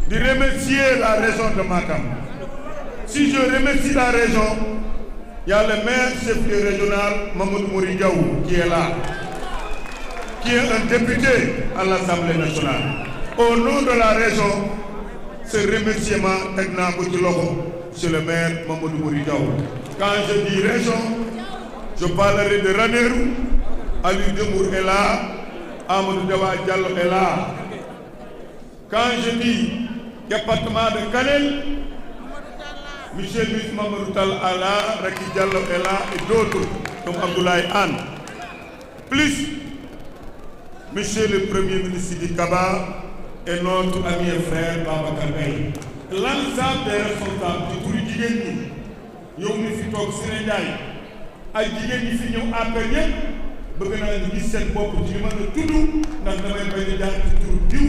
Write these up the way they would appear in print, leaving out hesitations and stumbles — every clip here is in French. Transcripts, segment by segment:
de remercier la région de Matam. Si je remercie la région, il y a le maire chef-lieu régional Mamadou Mori Diaw qui est là, qui est un député à l'Assemblée nationale. Au nom de la région, ce remerciement est dans monsieur le maire Mamadou Mori Diaw. Quand je dis région, je parlerai de Ranérou, Ali Demour est là, Amadou Dawa Diallo est là. Quand je dis département de Kanel, Michel Luc Mamadou Tal est là, Raki Diallo est là et d'autres comme Abdoulaye Anne. Plus, Monsieur le Premier ministre Sidiki Kaba et notre ami et frère Babacar Gaye. L'ensemble des responsables du turu jigéen ñi yow mi fi toog Siré Ndiaye ak jigéen ñi fi ñëw APR ñëpp bëgg naa ñu gis seen bopp ci li mën a tudd ndax damay bañ a jaar ci turu diw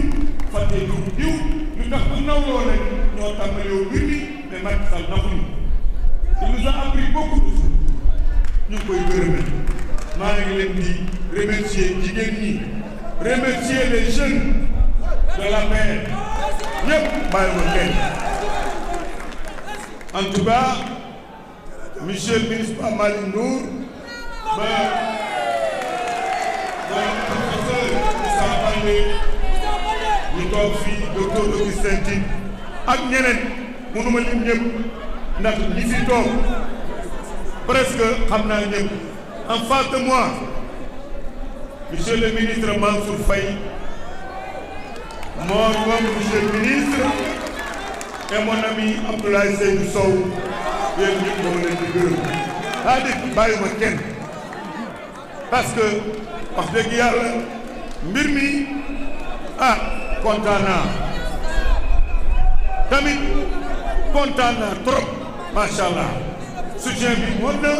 fàtte turu diw lu tax bu nawloo rek ñoo tàmbali yow mbir mi mais Macky Sall naxuñu il nous a appris beaucoup de choses ñu ngi koy gërëme maa ngi leen di remercier jigéen ñi remercier les jeunes de l'APR ñëpp bàyyi ma kenn. En tout cas, monsieur le ministre Amady Ndour professeur Moussa Baldé ñu toog fii docteur Augustin Tine ak ñeneen mënuma lim ñëpp ndax ñi fi toog presque xam naa ñëpp. En face de moi, monsieur le ministre Mansour Faye, monsieur le ministre et mon ami Abdoulaye Seydou Sow yéen ñëpp dama leen di gërëm c'est-à-dire bàyyuma kenn parce que wax dëgg yàlla mbir mi kontaan naa tamit kontaan naa trop macha allah soutien bi mën na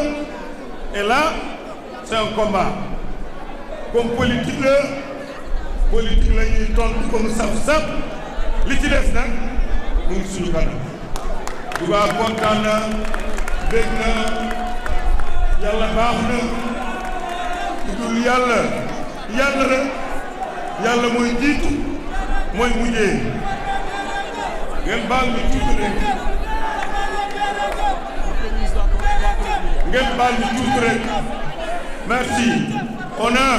et là c'est un combat comme politique la ñuy tontu comme saf-saf li ci des nag mu ngi suñu kanam Duga kontaan na bég na yàlla baax na dul yàlla mooy jiitu mooy mujjee ngeen baal ñu tuuti rek merci. On a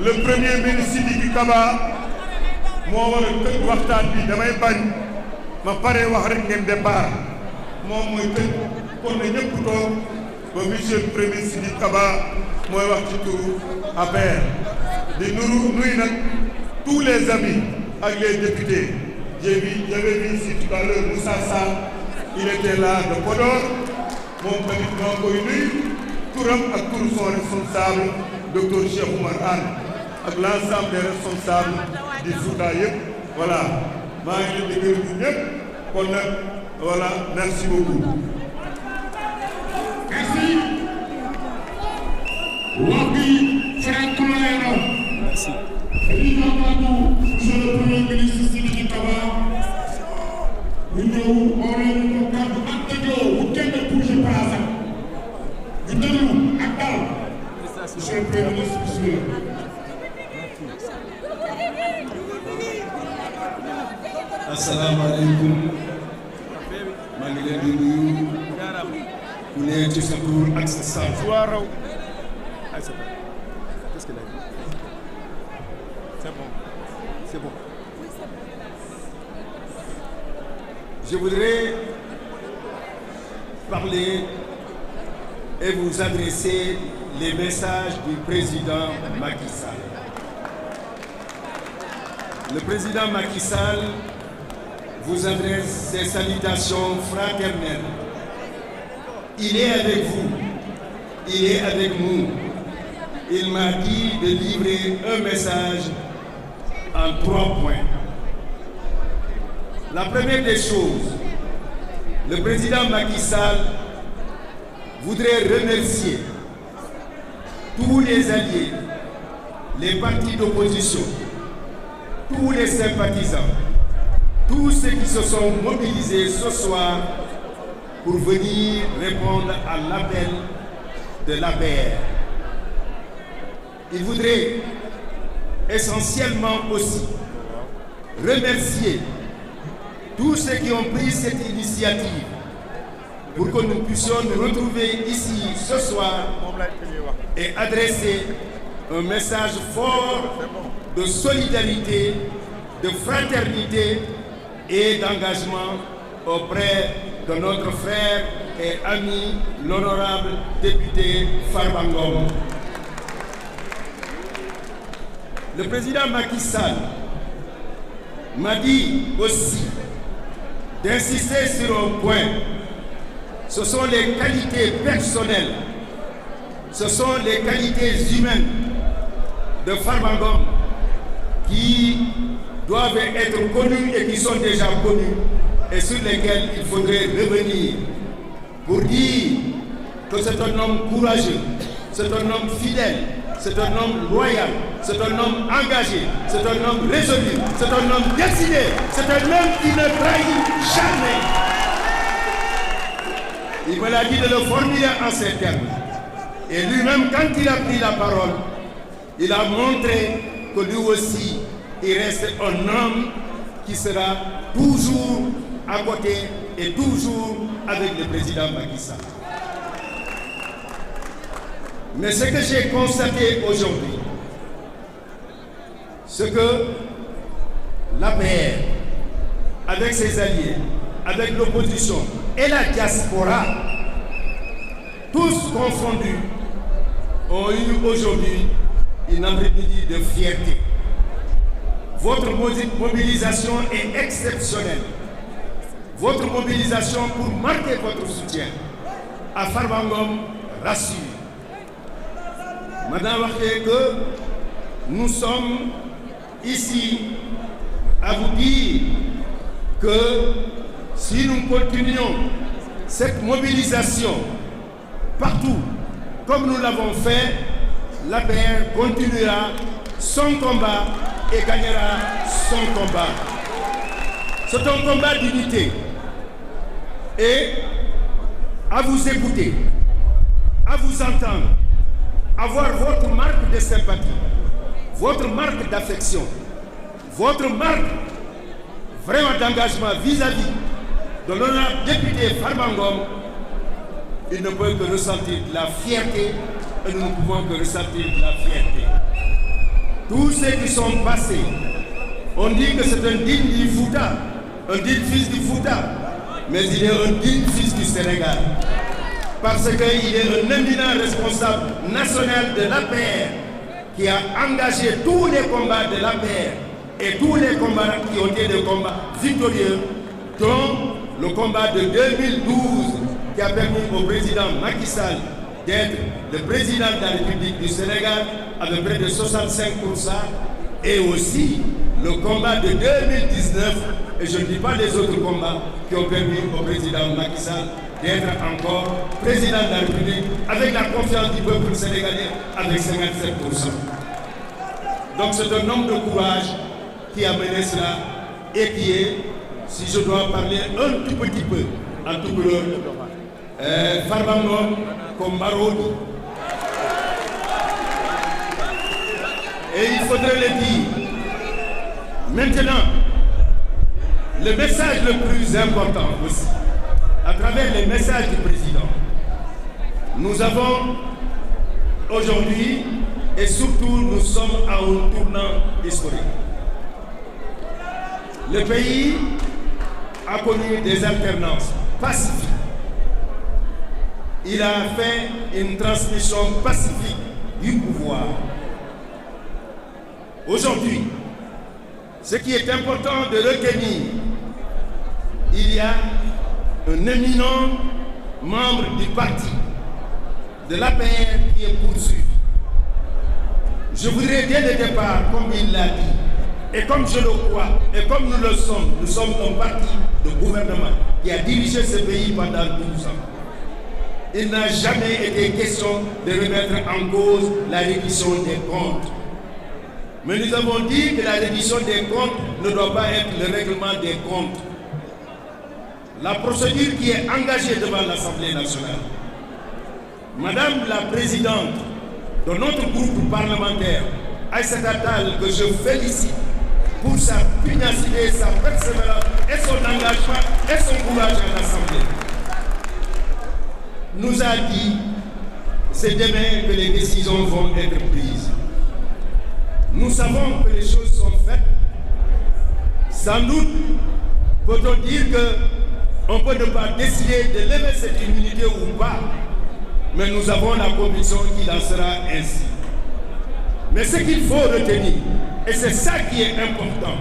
le premier ministre Sidiki Kaba moo war a tëj waxtaan bi damay bañ ma pare wax rek ngeen départ moom mooy tëj kon na ñëpp toog ba monsieur le premier ministre Sidiki Kaba mooy wax ci turu APR di nuyu nag tous les amis ak les députés j'avais vu ici tout à l'heure Moussa Sarr il était là de Podor moom tamit moo koy nuyu turam ak turu son responsable docteur Cheikh Oumar Anne ak l'ensemble des responsables du Fouta yëpp voilà maa ngi leen di gërëm ñëpp kon nag voilà merci beaucoup. Merci. Wabi Franck Loyeno. Merci. Monsieur le Premier ministre Sidiki Kaba. ñu ñëw ooree ñu ko kàddu ak dégloo bu kenn bougé pas ñu déglu ak dal. Monsieur le Premier ministre bismillah. Asalaamaaleykum maa ngi leen di nuyu ku ne ci sa tur ak sa sant. C'est bon. Je voudrais parler et vous adresser les messages du président Macky Sall. Le président Macky Sall vous adresse ses salutations fraternelles. Il est avec vous, il est avec nous. Il m'a dit de livrer un message en 3 points. La première des choses, le président Macky Sall voudrait remercier tous les alliés, les partis d'opposition, tous les sympathisants, tous ceux qui se sont mobilisés ce soir pour venir répondre à l'appel de l'APR. Il voudrait essentiellement aussi remercier tous ceux qui ont pris cette initiative pour que nous puissions nous retrouver ici ce soir et adresser un message fort de solidarité, de fraternité et d'engagement auprès de notre frère et ami, l'honorable député Farba Ngom. Le président Macky Sall m'a dit aussi d'insister sur un point. Ce sont les qualités personnelles, ce sont les qualités humaines de Farba Ngom qui doivent être connues et qui sont déjà connues et sur lesquelles il faudrait revenir pour dire que c'est un homme courageux, c'est un homme fidèle, c'est un homme loyal, c'est un homme engagé, c'est un homme résolu, c'est un homme décidé, c'est un homme qui ne trahit jamais. Il me l'a dit de le formuler en ces termes. Et lui-même, quand il a pris la parole, il a montré que lui aussi, il reste un homme qui sera toujours à côté et toujours avec le président Macky Sall. Mais ce que j'ai constaté aujourd'hui, c'est que l'APR, avec ses alliés, avec l'opposition et la diaspora, tous confondus, ont eu aujourd'hui une après-midi de fierté. Votre mobilisation est exceptionnelle. Votre mobilisation pour marquer votre soutien à Farba Ngom rassure. Madame Waké, que nous sommes ici à vous dire que si nous continuons cette mobilisation partout, comme nous l'avons fait, l'APR continuera son combat et gagnera son combat. C'est un combat d'unité. Et à vous écouter, à vous entendre, à voir votre marque de sympathie, votre marque d'affection, votre marque vraiment d'engagement vis-à-vis de l'honorable député Farba Ngom, il ne peut que ressentir de la fierté et nous ne pouvons que ressentir de la fierté. Tous ceux qui sont passés, on dit que c'est un digne du Fouta, un digne fils du Fouta, mais il est un digne fils du Sénégal. Parce qu'il est un éminent responsable national de l'APR qui a engagé tous les combats de l'APR et tous les combats qui ont été des combats victorieux, dont le combat de 2012 qui a permis au président Macky Sall d'être le président de la République du Sénégal avec près de 65%, et aussi le combat de 2019, et je ne dis pas les autres combats qui ont permis au président Macky Sall d'être encore président de la République avec la confiance du peuple sénégalais avec 57%. Donc c'est un homme de courage qui a mené cela et qui est, si je dois parler un tout petit peu, en tout cas, Farba Ngom comme Marodi. Et il faudrait le dire. Maintenant, le message le plus important aussi, à travers les messages du président, nous avons aujourd'hui, et surtout nous sommes à un tournant historique. Le pays a connu des alternances pacifiques. Il a fait une transmission pacifique du pouvoir. Aujourd'hui, ce qui est important de retenir, il y a un éminent membre du parti de l'APR qui est poursuivi. Je voudrais dès le départ, comme il l'a dit, et comme je le crois, et comme nous le sommes un parti de gouvernement qui a dirigé ce pays pendant 12 ans. Il n'a jamais été question de remettre en cause la reddition des comptes. Mais nous avons dit que la reddition des comptes ne doit pas être le règlement des comptes. La procédure qui est engagée devant l'Assemblée nationale, Madame la Présidente de notre groupe parlementaire, Aïssata Tall, que je félicite pour sa pugnacité, sa persévérance et son engagement et son courage à l'Assemblée. Nous a dit, c'est demain que les décisions vont être prises. Nous savons que les choses sont faites. Sans doute, peut-on dire qu'on peut ne pas décider de lever cette immunité ou pas, mais nous avons la conviction qu'il en sera ainsi. Mais ce qu'il faut retenir, et c'est ça qui est important,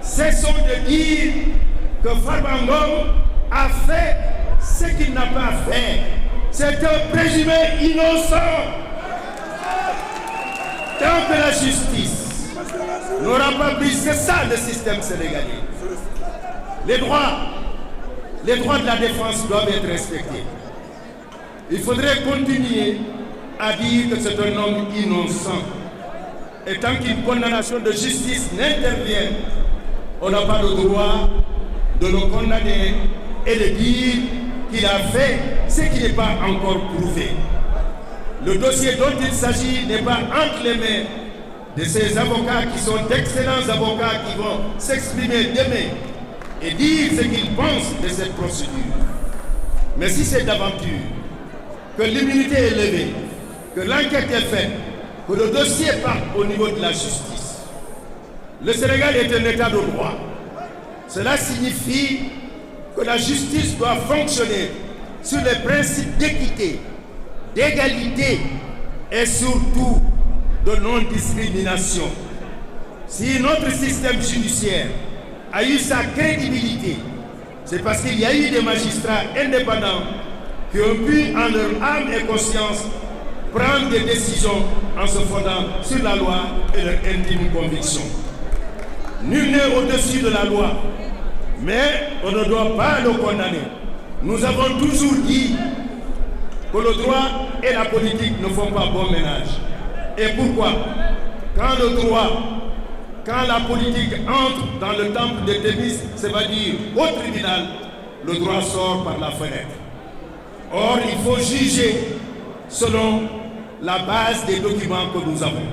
cessons de dire que Farba Ngom a fait ce qu'il n'a pas fait. C'est un présumé innocent. Tant que la justice n'aura pas pris, c'est ça le système sénégalais. Les droits de la défense doivent être respectés. Il faudrait continuer à dire que c'est un homme innocent. Et tant qu'une condamnation de justice n'intervient, on n'a pas le droit de le condamner et de dire qu'il a fait ce qui n'est pas encore prouvé. Le dossier dont il s'agit n'est pas entre les mains de ces avocats qui sont d'excellents avocats qui vont s'exprimer demain et dire ce qu'ils pensent de cette procédure. Mais si c'est d'aventure, que l'immunité est levée, que l'enquête est faite, que le dossier parte au niveau de la justice. Le Sénégal est un état de droit. Cela signifie que la justice doit fonctionner sur les principes d'équité, d'égalité et surtout de non-discrimination. Si notre système judiciaire a eu sa crédibilité, c'est parce qu'il y a eu des magistrats indépendants qui ont pu, en leur âme et conscience, prendre des décisions en se fondant sur la loi et leur intime conviction. Nul n'est au-dessus de la loi, mais on ne doit pas le condamner. Nous avons toujours dit que le droit et la politique ne font pas bon ménage. Et pourquoi? Quand la politique entre dans le temple de Thémis, c'est-à-dire au tribunal, le droit sort par la fenêtre. Or, il faut juger selon la base des documents que nous avons.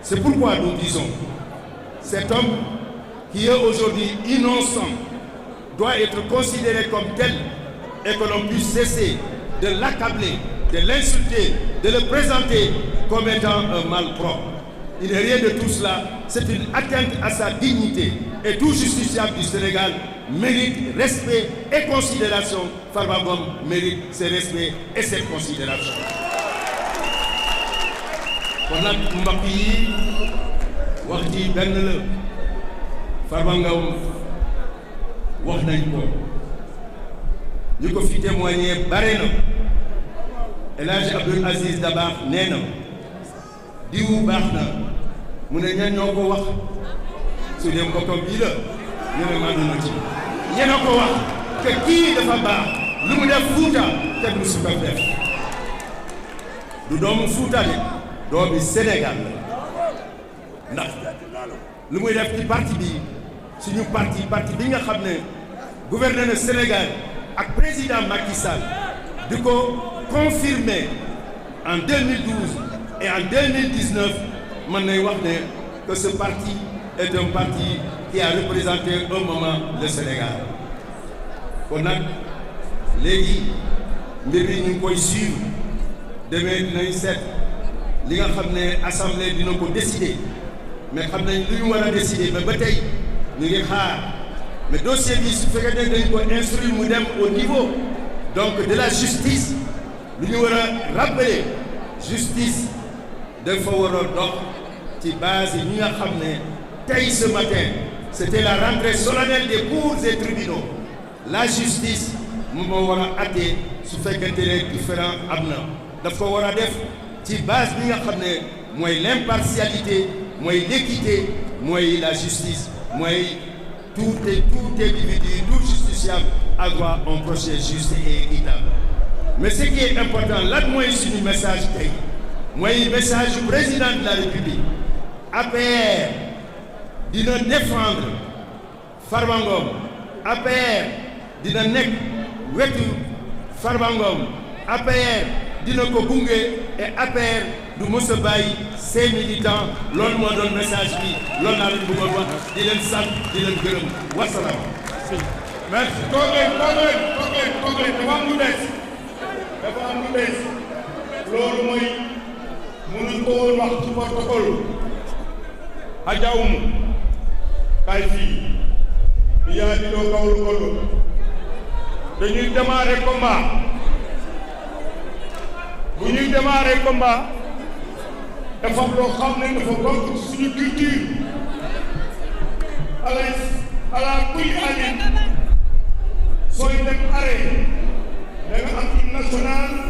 C'est pourquoi nous disons, cet homme qui est aujourd'hui innocent doit être considéré comme tel et que l'on puisse cesser de l'accabler, de l'insulter, de le présenter comme étant un malpropre. Il n'est rien de tout cela, c'est une atteinte à sa dignité et tout justiciable du Sénégal mérite respect et considération. Farba Ngom mérite ce respect et cette considération. kon nag mbokk yi wax ji benn la Farba Ngom wax nañ ko ñu ko fi témoigner bare na El Hadj Abdoul Aziz Dabakh nee na diwu baax na mu ne ñan ñoo ko wax su dee mbokkam bii la ñu ne maanu na ci ñen a ko wax que kii dafa baax lu mu def Fuuta te du su ko def du doomu Fuuta de doomi Sénégal la ndax lu muy def ci parti bi suñu parti bi nga xam ne gouverneur Sénégal ak président Macky Sall di ko confirmer en 2012 et en 2019 mën nañ wax ne que ce parti est un parti qui a représenté un moment le Sénégal kon nag léegi mbir mi ñu ngi koy suivre demee dinañ seet li nga xam ne assemblée dina ko décider mais xam nañ lu ñu war a décider mais ba tey ñu ngi xaar mais dossier bi su fekkee ne dañ ko instruire mu dem au niveau donc de la justice lu ñu war a rappeler justice dafa war a dox ci base yi ñi nga xam ne tey ce matin c'était la rentrée solennelle des cours et tribunaux la justice moom moo war a àtte su fekkente ne différent am na daf ko war a def ci base bi nga xam ne mooy l'impartialité mooy l'équité mooy la justice mooy tout individu tout justiciable a droit à un procès juste et équitable. Mais ce qui est important lan mooy suñu message tey mooy message du président de la République. APR dina défendre Farba Ngom, APR dina nekk wetu Farba Ngom, APR dina ko gunge et APR du mës a bàyyi ses militants loolu moo doon message bi loolu laa leen bëggoon wax di leen sant di leen gërëm wasalaam. merci toog leen dafa am lu bees loolu mooy mënuñ ko woon wax ci protocole ajawumu kay fii yaa di doo kawlu kolu dañuy démarrer combat bu ñuy démarrer combat dafa loo xam ne dafa bokk ci suñu culture ala kuy alin sooy dem arrêt da nga am hymne national